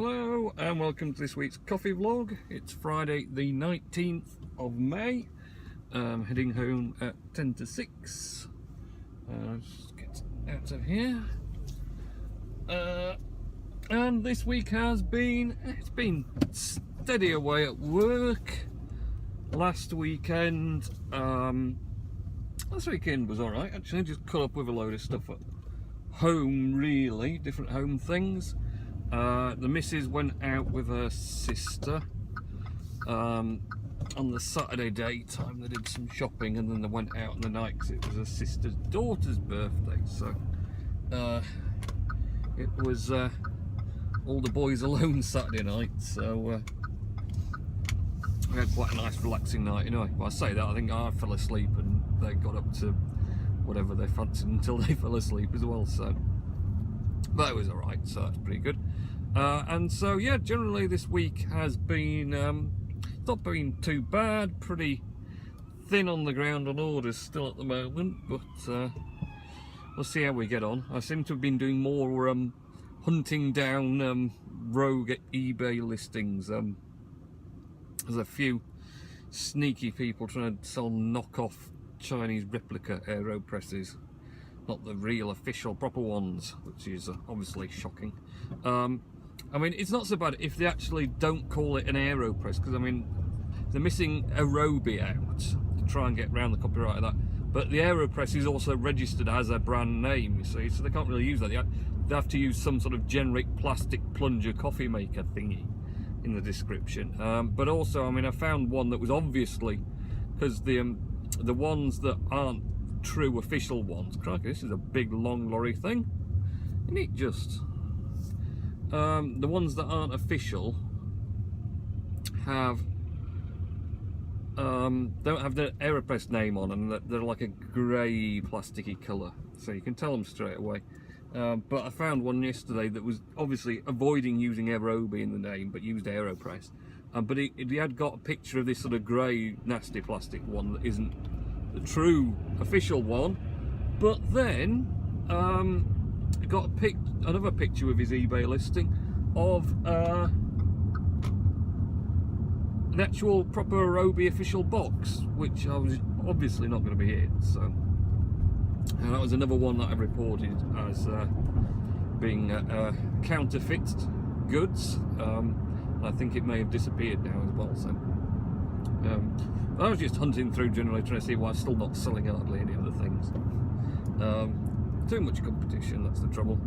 Hello and welcome to this week's coffee vlog. It's Friday the 19th of May. Heading home at 10 to 6. Just get out of here. And this week has been, it's been steady away at work. Last weekend was alright actually, just caught up with a load of stuff at home really, different home things. The missus went out with her sister on the Saturday daytime. They did some shopping and then they went out on the night because it was her sister's daughter's birthday. So it was all the boys alone Saturday night. So we had quite a nice relaxing night anyway. Well, I say that, I think I fell asleep and they got up to whatever they fancied until they fell asleep as well. So, but it was alright, so that's pretty good. And so yeah, generally this week has been not been too bad, pretty thin on the ground on orders still at the moment, but we'll see how we get on. I seem to have been doing more hunting down rogue eBay listings. There's a few sneaky people trying to sell knockoff Chinese replica AeroPresses, not the real official proper ones, which is obviously shocking. I mean, it's not so bad if they actually don't call it an AeroPress, because I mean, they're missing Aerobi out to try and get around the copyright of that. But the AeroPress is also registered as a brand name, you see, so they can't really use that. They have to use some sort of generic plastic plunger coffee maker thingy in the description. But also, I mean, I found one that was obviously, because the ones that aren't true official ones, crikey, this is a big long lorry thing, isn't it just? The ones that aren't official have don't have the AeroPress name on them. They're like a grey plasticky colour, so you can tell them straight away. But I found one yesterday that was obviously avoiding using Aerobi in the name, but used AeroPress. But he had got a picture of this sort of grey nasty plastic one that isn't the true official one. But then got another picture with his eBay listing of the actual proper Aerobi official box, which I was obviously not going to be in. So, and that was another one that I reported as being counterfeit goods. I think it may have disappeared now as well. So I was just hunting through generally trying to see why I'm still not selling hardly any other things. Too much competition, that's the trouble.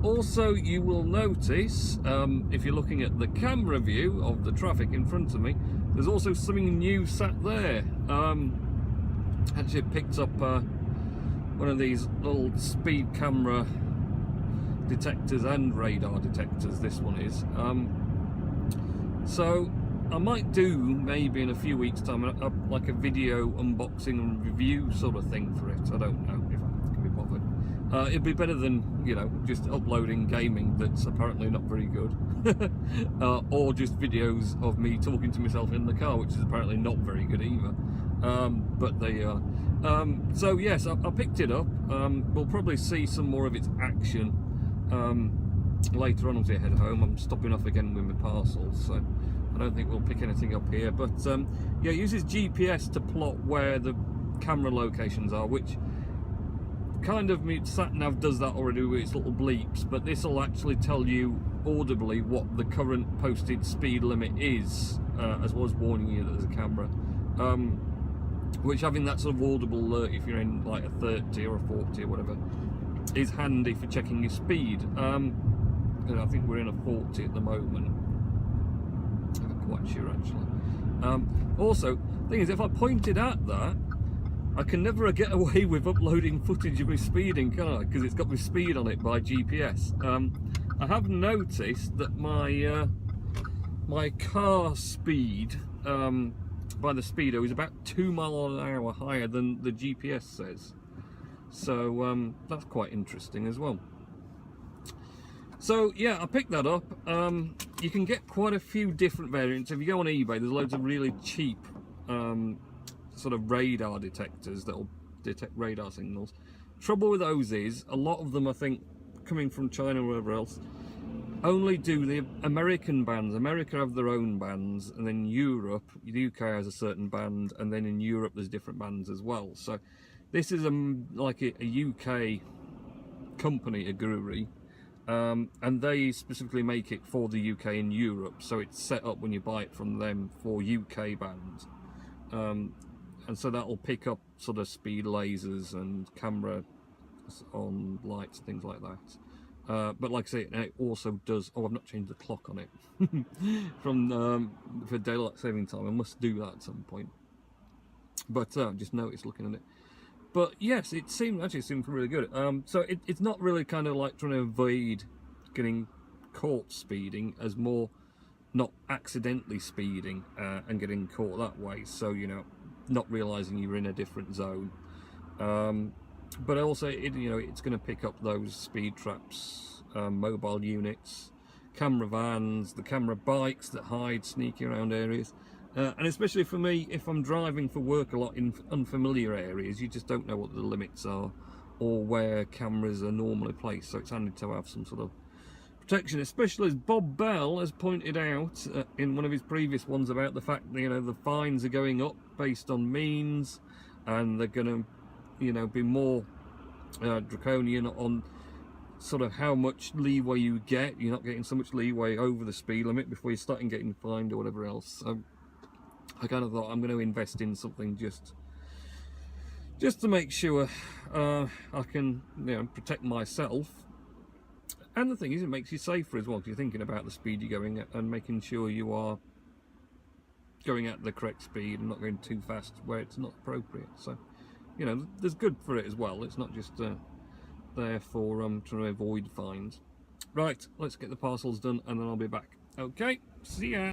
Also, you will notice, if you're looking at the camera view of the traffic in front of me, there's also something new sat there. Actually picked up one of these little speed camera detectors and radar detectors, this one is. So I might do, maybe in a few weeks time, like a video unboxing and review sort of thing for it. I don't know if I can be bothered. It'd be better than, you know, just uploading gaming that's apparently not very good. Or just videos of me talking to myself in the car, which is apparently not very good either. But there you are. So yes, I picked it up. We'll probably see some more of its action later on as I head home. I'm stopping off again with my parcels, so I don't think we'll pick anything up here. But yeah, it uses GPS to plot where the camera locations are, which kind of sat-nav does that already with its little bleeps, but this will actually tell you audibly what the current posted speed limit is, as well as warning you that there's a camera. Which, having that sort of audible alert if you're in like a 30 or a 40 or whatever is handy for checking your speed. And I think we're in a 40 at the moment. I'm not quite sure actually. Also, the thing is, if I pointed at that, I can never get away with uploading footage of me speeding, can I? Because it's got my speed on it by GPS. I have noticed that my my car speed by the speedo is about 2 miles an hour higher than the GPS says. So that's quite interesting as well. So yeah, I picked that up. You can get quite a few different variants. If you go on eBay, there's loads of really cheap sort of radar detectors that'll detect radar signals. Trouble with those is, a lot of them, I think, coming from China or wherever else, only do the American bands. America have their own bands, and then Europe, the UK has a certain band, and then in Europe there's different bands as well. So this is like a UK company, a brewery, and they specifically make it for the UK and Europe. So it's set up when you buy it from them for UK bands, and so that'll pick up sort of speed lasers and camera on lights, things like that. But like I say, it also does. Oh, I've not changed the clock on it for daylight saving time. I must do that at some point. But just noticed looking at it. But yes, it seemed really good. So it's not really kind of like trying to avoid getting caught speeding, as more not accidentally speeding and getting caught that way. So, you know, not realizing you're in a different zone. But also, it's going to pick up those speed traps, mobile units, camera vans, the camera bikes that hide sneaky around areas. And especially for me, if I'm driving for work a lot in unfamiliar areas, you just don't know what the limits are or where cameras are normally placed. So it's handy to have some sort of protection, especially as Bob Bell has pointed out in one of his previous ones about the fact that, the fines are going up based on means, and they're going to, be more draconian on sort of how much leeway you get. You're not getting so much leeway over the speed limit before you're starting getting fined or whatever else. So I kind of thought I'm going to invest in something just to make sure I can protect myself. And the thing is, it makes you safer as well, because you're thinking about the speed you're going at and making sure you are going at the correct speed and not going too fast where it's not appropriate. So, there's good for it as well. It's not just there for trying to avoid fines. Right, let's get the parcels done and then I'll be back. Okay, see ya.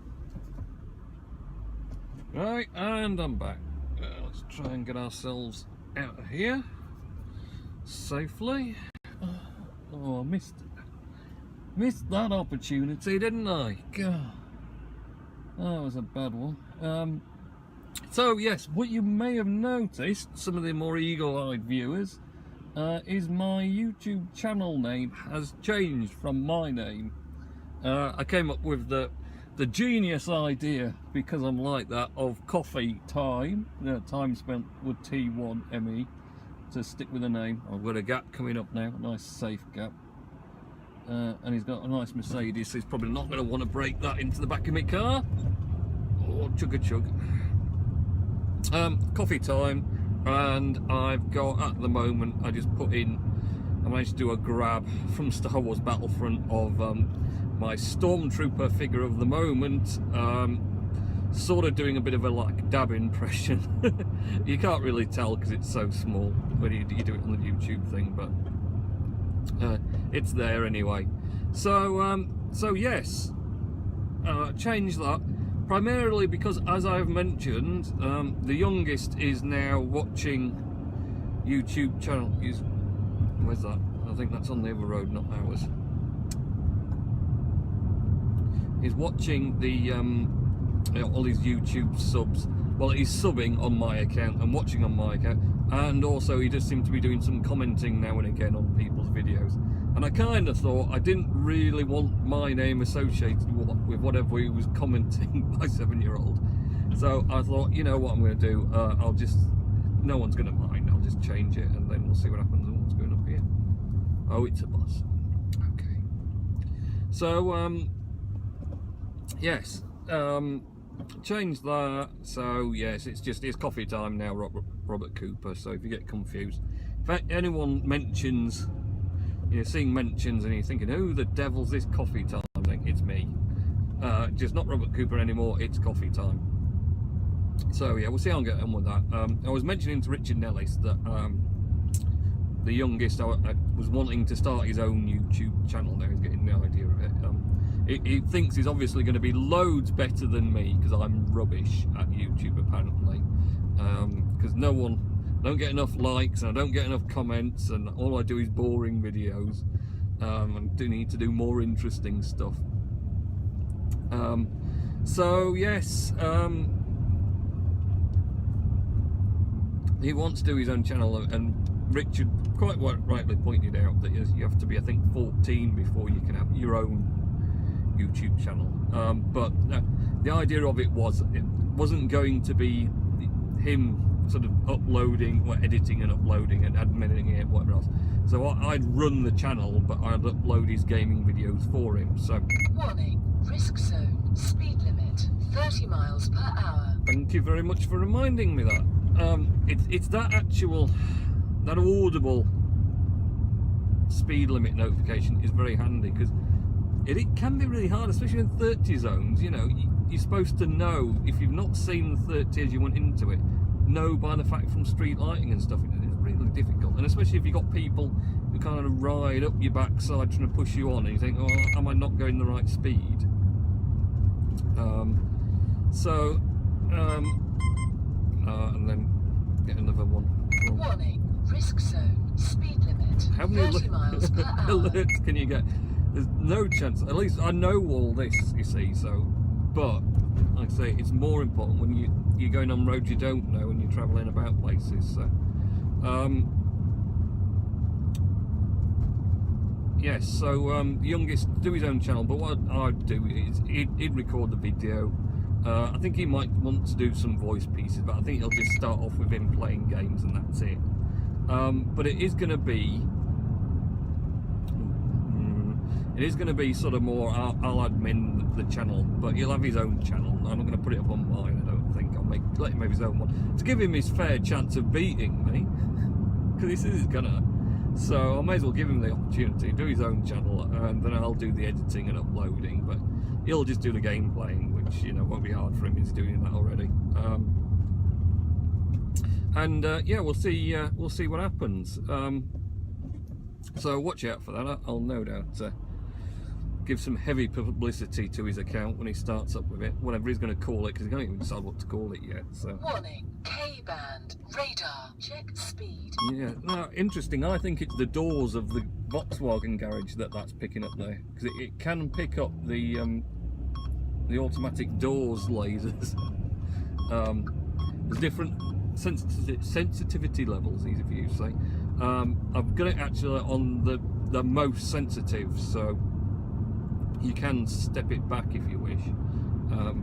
Right, and I'm back. Let's try and get ourselves out of here safely. Oh, I missed that opportunity, didn't I? God, that was a bad one. So yes, what you may have noticed, some of the more eagle-eyed viewers, is my YouTube channel name has changed from my name. I came up with the genius idea, because I'm like that, of coffee time, time spent with T1ME, to stick with the name. I've got a gap coming up now, a nice safe gap. And he's got a nice Mercedes, so he's probably not going to want to break that into the back of my car. Or chug-a-chug. Coffee time, and I've got, at the moment, I managed to do a grab from Star Wars Battlefront of my Stormtrooper figure of the moment, sort of doing a bit of a dab impression. You can't really tell because it's so small when you do it on the YouTube thing, but it's there anyway. So yes, change that primarily because, as I've mentioned, the youngest is now watching YouTube channel. Where's that? I think that's on the other road, not ours. He's watching the all these YouTube subs. Well, he's subbing on my account and watching on my account, and also he does seem to be doing some commenting now and again on people's videos. And I kind of thought I didn't really want my name associated with whatever he was commenting by 7-year-old. So I thought, you know what I'm going to do? No one's going to mind. I'll just change it, and then we'll see what happens and what's going up here. Oh, it's a bus. Okay. So yes. Change that. So yes, it's coffee time now, Robert Cooper. So if you get confused, if anyone mentions, seeing mentions and you're thinking, who the devil's this coffee time thing, it's me. Just not Robert Cooper anymore, it's coffee time. So yeah, we'll see how I get on with that. I was mentioning to Richard Nellis that the youngest I was wanting to start his own YouTube channel now. He's getting the idea of it. He thinks he's obviously going to be loads better than me because I'm rubbish at YouTube apparently. Because I don't get enough likes and I don't get enough comments, and all I do is boring videos. And do need to do more interesting stuff. So yes, he wants to do his own channel, and Richard quite rightly pointed out that you have to be, I think, 14 before you can have your own YouTube channel. But the idea of it wasn't going to be him sort of uploading or editing and uploading and adminning it, whatever else. So I'd run the channel, but I'd upload his gaming videos for him. So warning, risk zone, speed limit 30 miles per hour. Thank you very much for reminding me that. It's that audible speed limit notification is very handy, because it can be really hard, especially in 30 zones. You know, you're supposed to know, if you've not seen the 30 as you went into it, know by the fact from street lighting and stuff. It's really difficult, and especially if you've got people who kind of ride up your backside trying to push you on, and you think, oh, am I not going the right speed? And then get another one. Warning, risk zone, speed limit 30 miles per hour. Alerts can you get? There's no chance. At least I know all this, you see. So, but like I say, it's more important when you're going on roads you don't know and you're travelling about places. So, yes. So, youngest do his own channel, but what I'd do is he'd record the video. I think he might want to do some voice pieces, but I think he'll just start off with him playing games and that's it. But it is going to be sort of more, I'll admin the channel, but he'll have his own channel. I'm not going to put it up on mine, I don't think. I'll let him have his own one, to give him his fair chance of beating me, because he says he's gonna. So I may as well give him the opportunity, do his own channel, and then I'll do the editing and uploading, but he'll just do the game playing, which, you know, won't be hard for him. He's doing that already. Yeah, we'll see what happens. So watch out for that. I'll no doubt give some heavy publicity to his account when he starts up with it, whatever he's going to call it, because he can't even decide what to call it yet. So warning, K-band, radar, check speed. Yeah, no, interesting. I think it's the doors of the Volkswagen garage that's picking up there, because it can pick up the automatic doors lasers. There's different sensitivity levels, easy for you to say. I've got it actually on the most sensitive, so you can step it back if you wish.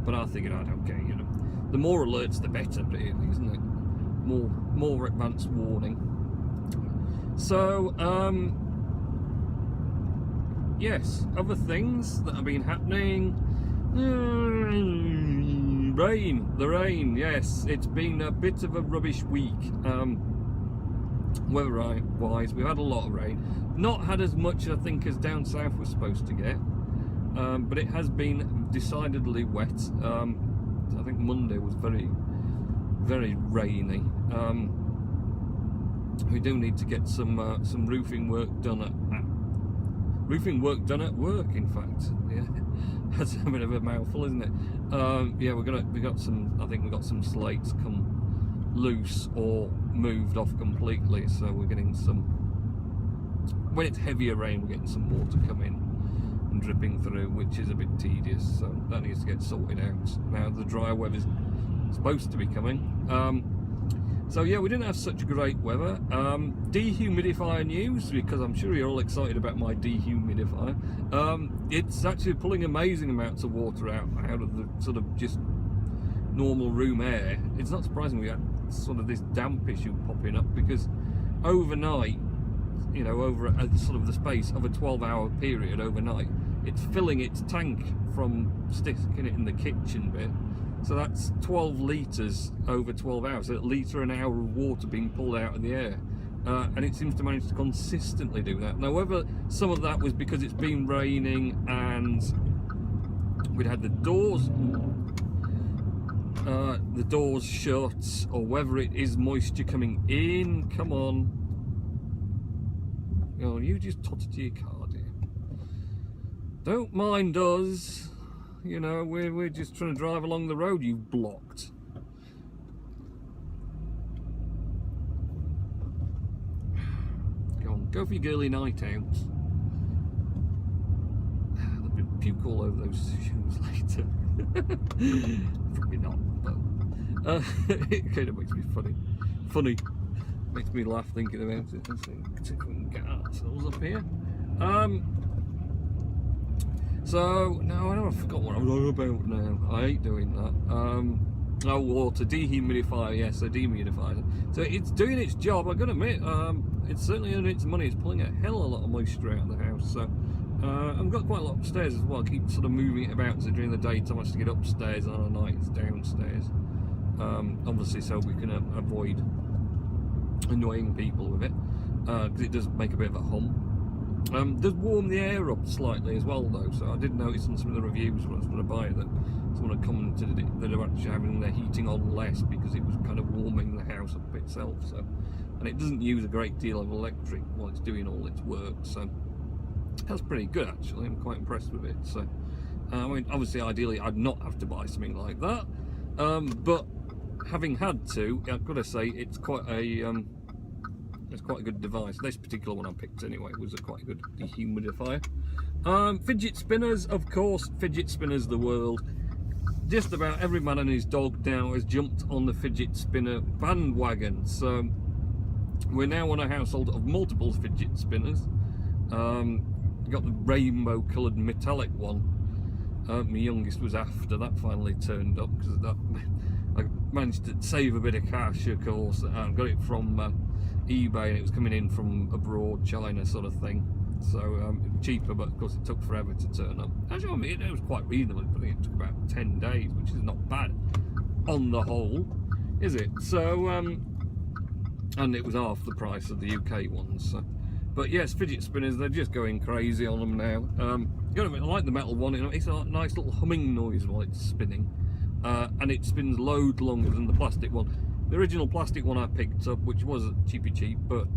But I figured I don't care, you know. The more alerts, the better, really, isn't it? More advanced warning. So, yes, other things that have been happening. The rain, yes, it's been a bit of a rubbish week. Weather-wise, we've had a lot of rain. Not had as much, I think, as down south was supposed to get, but it has been decidedly wet. I think Monday was very, very rainy. We do need to get some roofing work done at work. In fact, yeah, that's a bit of a mouthful, isn't it? Yeah, we got some. I think we got some slates come loose or moved off completely. So we're getting some. When it's heavier rain, we're getting some water coming and dripping through, which is a bit tedious. So that needs to get sorted out. Now the dry weather's supposed to be coming. So yeah, we didn't have such great weather. Dehumidifier news, because I'm sure you're all excited about my dehumidifier. It's actually pulling amazing amounts of water out of the sort of just normal room air. It's not surprising we had sort of this damp issue popping up, because overnight, you know, over sort of the space of a 12-hour period overnight, it's filling its tank from sticking it in the kitchen bit. So that's 12 litres over 12 hours, so a litre an hour of water being pulled out of the air. And it seems to manage to consistently do that. Now, whether some of that was because it's been raining and we'd had the doors shut, or whether it is moisture coming in. Come on. Oh, you just totted to your car, dear. Don't mind us. You know, we're just trying to drive along the road you've blocked. Go on, go for your girly night out. There'll be puke all over those shoes later. Probably not, but it kind of makes me funny. Makes me laugh thinking about it. Let's see if we can get ourselves up here. So now I forgot what I'm on about now. I hate doing that. Oh, water dehumidifier, yes, a dehumidifier. So it's doing its job. I've got to admit, it's certainly earning its money. It's pulling a hell of a lot of moisture out of the house. So I've got quite a lot upstairs as well. I keep sort of moving it about. So during the daytime I have to get upstairs, and on the night it's downstairs. Obviously, so we can avoid annoying people with it, because it does make a bit of a hum. Does warm the air up slightly as well though, so I did notice on some of the reviews when I was going to buy it that someone had commented that they were actually having their heating on less because it was kind of warming the house up itself. So, and it doesn't use a great deal of electric while it's doing all its work, so that's pretty good actually. I'm quite impressed with it. So I mean, obviously ideally I'd not have to buy something like that, but having had to, I've got to say it's quite a good device. This particular one I picked anyway was quite a good dehumidifier. Fidget spinners, of course, fidget spinners the world. Just about every man and his dog now has jumped on the fidget spinner bandwagon. So we're now on a household of multiple fidget spinners. Got the rainbow coloured metallic one. My youngest was after that finally turned up, because I managed to save a bit of cash, of course. I got it from eBay, and it was coming in from abroad, China sort of thing, so it was cheaper, but of course it took forever to turn up. Actually, I mean, it was quite reasonable. I think it took about 10 days, which is not bad on the whole, is it? So and it was half the price of the UK ones. So. But yes, fidget spinners, they're just going crazy on them now. I like the metal one. It's a nice little humming noise while it's spinning, and it spins loads longer than the plastic one. The original plastic one I picked up, which was cheap, but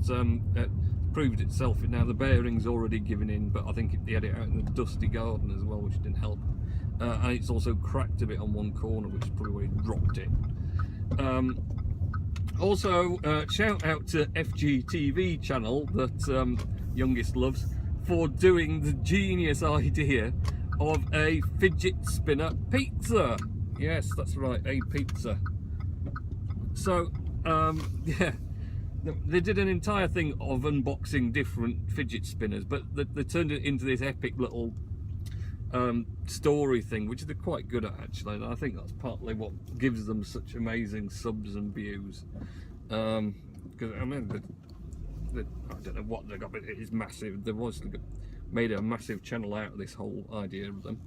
it proved itself. Now the bearing's already given in, but I think he had it out in the dusty garden as well, which didn't help. And it's also cracked a bit on one corner, which is probably where he dropped it. Also, shout out to FGTV channel that youngest loves for doing the genius idea of a fidget spinner pizza. Yes, that's right, a pizza. So, yeah, they did an entire thing of unboxing different fidget spinners, but they turned it into this epic little story thing, which they're quite good at actually, and I think that's partly what gives them such amazing subs and views. Because I mean, I don't know what they got, but it is massive. They've obviously made a massive channel out of this whole idea of them.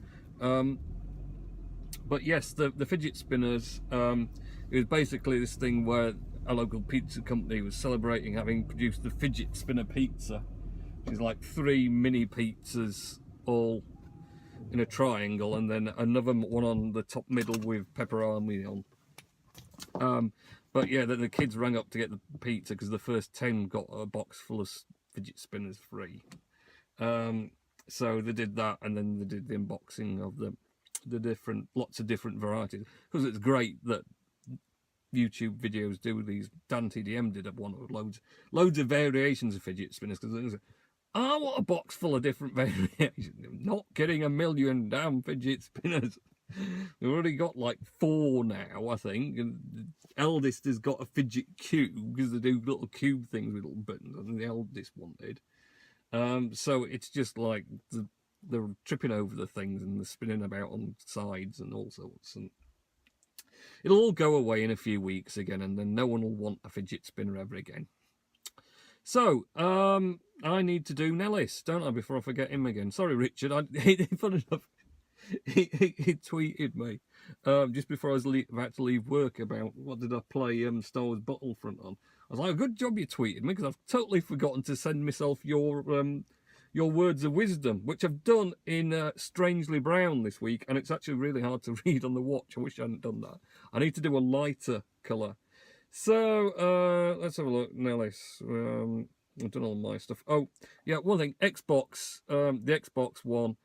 But yes, the fidget spinners, it was basically this thing where a local pizza company was celebrating having produced the fidget spinner pizza, which is like 3 mini pizzas all in a triangle, and then another one on the top middle with pepperoni on. But yeah, the kids rang up to get the pizza because the first 10 got a box full of fidget spinners free. So they did that, and then they did the unboxing of the lots of different varieties. Because it's great that YouTube videos do these. Dan TDM did one with loads of variations of fidget spinners, because I want a box full of different variations. Not getting 1 million damn fidget spinners. We've already got like 4 now, I think, and the eldest has got a fidget cube, because they do little cube things with little buttons, and the eldest wanted. So it's just like they're tripping over the things and they're spinning about on sides and all sorts, and it'll all go away in a few weeks again, and then no one will want a fidget spinner ever again. So I need to do Nellis, don't I, before I forget him again. Sorry, Richard. Fun enough, he tweeted me just before I was about to leave work about what did I play Star Wars Battlefront on. I was like, good job you tweeted me, because I've totally forgotten to send myself your words of wisdom, which I've done in Strangely Brown this week, and it's actually really hard to read on the watch. I wish I hadn't done that. I need to do a lighter colour. So let's have a look. Nellis, I've done all my stuff. Oh yeah, one thing, Xbox, the Xbox One.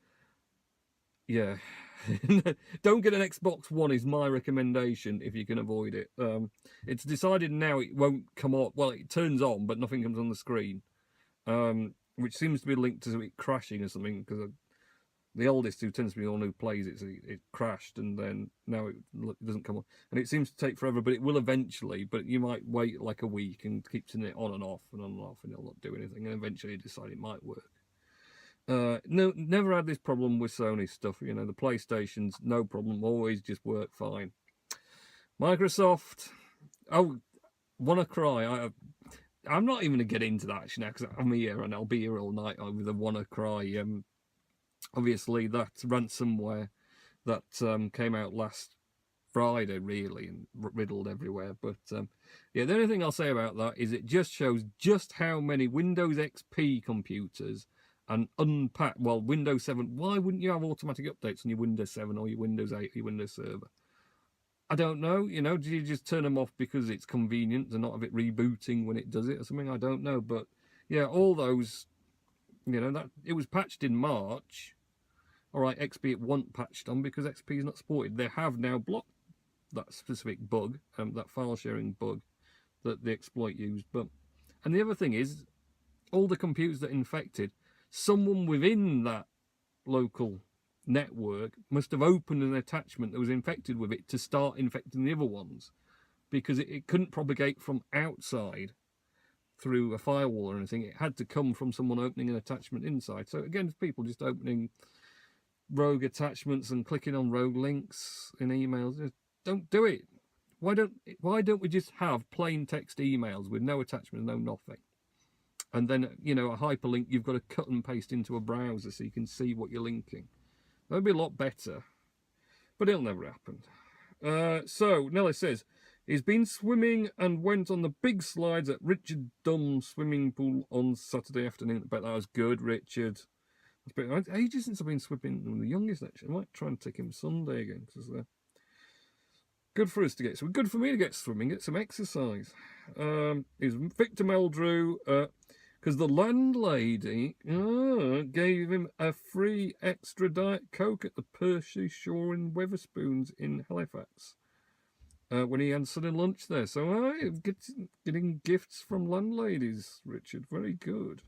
Yeah, don't get an Xbox One is my recommendation if you can avoid it. It's decided now it won't come on. Well, it turns on, but nothing comes on the screen, which seems to be linked to it crashing or something. Because the oldest, who tends to be the one who plays it crashed, and then now it doesn't come on. And it seems to take forever, but it will eventually. But you might wait like a week and keep turning it on and off and on and off, and it'll not do anything. And eventually you decide it might work. No, never had this problem with Sony stuff. You know, the PlayStations, no problem, always just work fine. Microsoft, oh, WannaCry. I'm not even going to get into that actually now because I'm here and I'll be here all night with the WannaCry. Obviously, that ransomware that came out last Friday, really, and riddled everywhere. But yeah, the only thing I'll say about that is it just shows just how many Windows XP computers and Windows 7. Why wouldn't you have automatic updates on your Windows 7 or your Windows 8 or your Windows Server? I don't know, you know, do you just turn them off because it's convenient and not have it rebooting when it does it or something? I don't know, but yeah, all those, you know, that it was patched in March. All right, XP it wasn't patched on because XP is not supported. They have now blocked that specific bug, that file sharing bug that the exploit used. And the other thing is, all the computers that infected, someone within that local network must have opened an attachment that was infected with it to start infecting the other ones, because it couldn't propagate from outside through a firewall or anything. It had to come from someone opening an attachment inside. So again, people just opening rogue attachments and clicking on rogue links in emails. Just don't do it. Why don't we just have plain text emails with no attachment, no nothing? And then, you know, a hyperlink you've got to cut and paste into a browser so you can see what you're linking. That'd be a lot better, but it'll never happen. So Nellis says he's been swimming and went on the big slides at Richard Dunn's swimming pool on Saturday afternoon. I bet that was good, Richard. It's been ages since I've been swimming with the youngest, actually. I might try and take him Sunday again, because good for us to get, so good for me to get swimming, get some exercise. Is Victor Meldrew, because the landlady gave him a free extra Diet Coke at the Percy Shore in Wetherspoons in Halifax when he had Sunday lunch there. So getting gifts from landladies, Richard. Very good.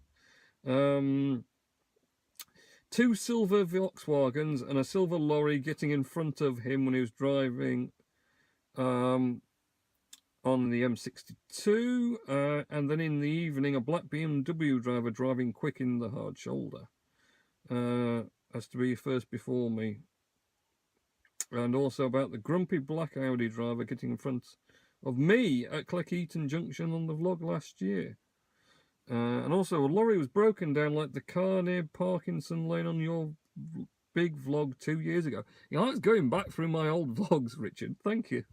2 silver Volkswagens and a silver lorry getting in front of him when he was driving on the M62, and then in the evening a black BMW driver driving quick in the hard shoulder. Has to be first before me. And also about the grumpy black Audi driver getting in front of me at Cleckheaton Junction on the vlog last year. And also a lorry was broken down like the car near Parkinson Lane on your big vlog 2 years ago. You know, I was going back through my old vlogs, Richard. Thank you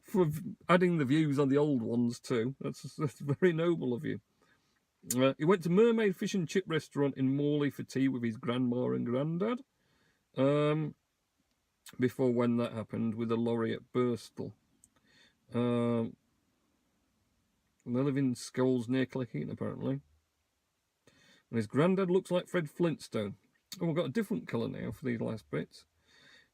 for adding the views on the old ones too. That's very noble of you. He went to Mermaid Fish and Chip Restaurant in Morley for tea with his grandma and granddad. Before when that happened with a lorry at Birstall. They live in Scholes near Cleckheaton, apparently. And his granddad looks like Fred Flintstone. Oh, we've got a different colour now for these last bits.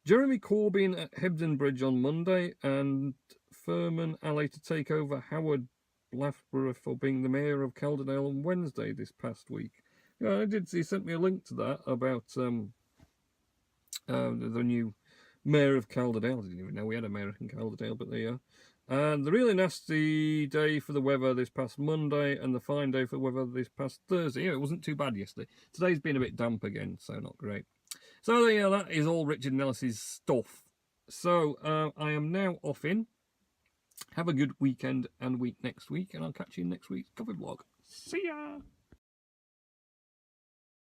Jeremy Corbyn at Hebden Bridge on Monday, and Furman Alley to take over Howard Loughborough for being the mayor of Calderdale on Wednesday this past week. Yeah, he sent me a link to that about the new mayor of Calderdale. I didn't even know we had a mayor in Calderdale, but there you are. And the really nasty day for the weather this past Monday, and the fine day for the weather this past Thursday. Yeah, it wasn't too bad yesterday. Today's been a bit damp again, so not great. So yeah, that is all Richard Nellis's stuff. So I am now off in. Have a good weekend and week next week, and I'll catch you in next week's coffee vlog. See ya!